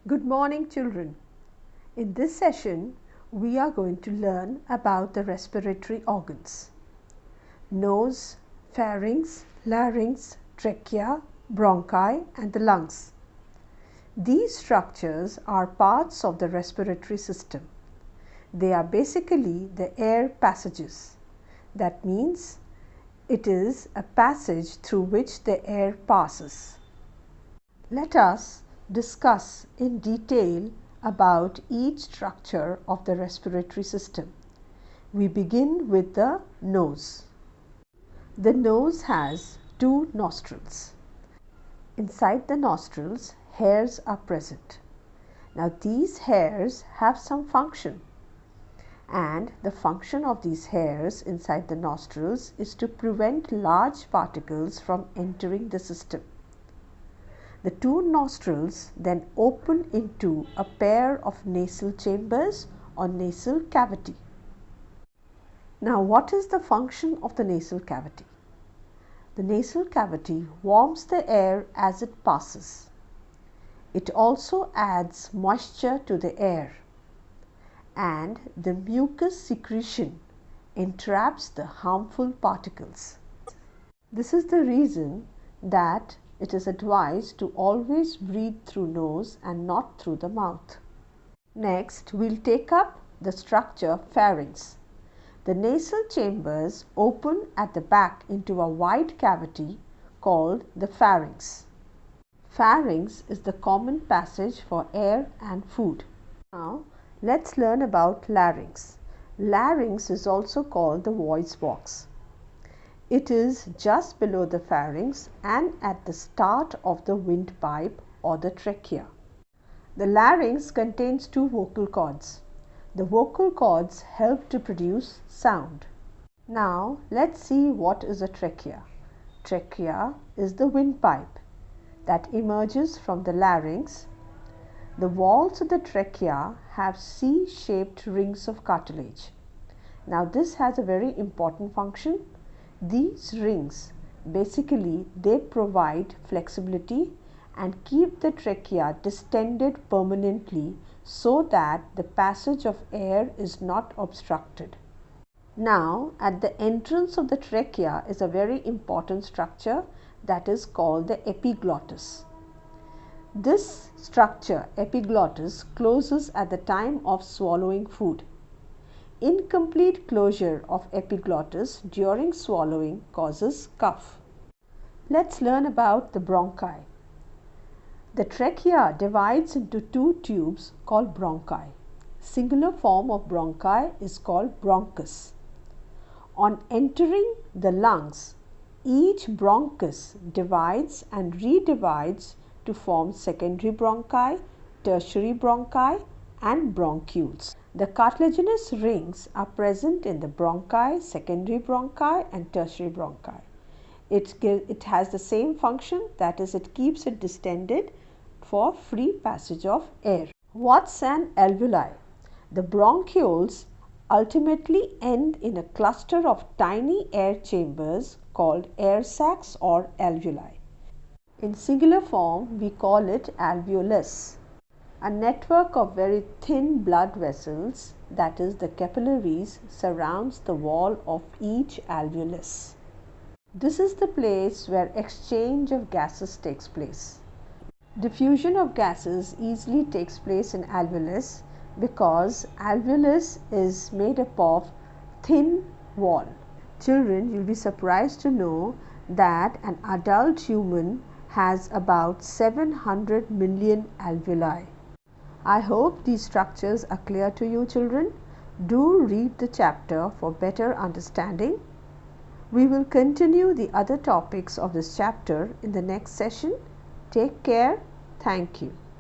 Good morning, children. In this session, we are going to learn about the respiratory organs: nose, pharynx, larynx, trachea, bronchi, and the lungs. These structures are parts of the respiratory system. They are basically the air passages. That means it is a passage through which the air passes. Let us discuss in detail about each structure of the respiratory system. We begin with the nose. The nose has two nostrils. Inside the nostrils, hairs are present. Now these hairs have some function, and the function of these hairs inside the nostrils is to prevent large particles from entering the system. The two nostrils then open into a pair of nasal chambers or nasal cavity. Now, what is the function of the nasal cavity? The nasal cavity warms the air as it passes. It also adds moisture to the air, and the mucus secretion entraps the harmful particles. This is the reason that it is advised to always breathe through nose and not through the mouth. Next, we will take up the structure pharynx. The nasal chambers open at the back into a wide cavity called the pharynx. Pharynx is the common passage for air and food. Now, let's learn about larynx. Larynx is also called the voice box. It is just below the pharynx and at the start of the windpipe or the trachea. The larynx contains two vocal cords. The vocal cords help to produce sound. Now, let's see what is a trachea. Trachea is the windpipe that emerges from the larynx. The walls of the trachea have C-shaped rings of cartilage. Now, this has a very important function. These rings basically they provide flexibility and keep the trachea distended permanently so that the passage of air is not obstructed. Now, at the entrance of the trachea is a very important structure that is called the epiglottis. This structure, epiglottis, closes at the time of swallowing food. Incomplete closure of epiglottis during swallowing causes cough. Let's learn about the bronchi. The trachea divides into two tubes called bronchi. Singular form of bronchi is called bronchus. On entering the lungs, each bronchus divides and redivides to form secondary bronchi, tertiary bronchi, and bronchioles. The cartilaginous rings are present in the bronchi, secondary bronchi, and tertiary bronchi. It has the same function, that is, it keeps it distended for free passage of air. What's an alveoli? The bronchioles ultimately end in a cluster of tiny air chambers called air sacs or alveoli. In singular form, we call it alveolus. A network of very thin blood vessels, that is the capillaries, surrounds the wall of each alveolus. This is the place where exchange of gases takes place. Diffusion of gases easily takes place in alveolus because alveolus is made up of thin wall. Children, you will be surprised to know that an adult human has about 700 million alveoli. I hope these structures are clear to you, children. Do read the chapter for better understanding. We will continue the other topics of this chapter in the next session. Take care. Thank you.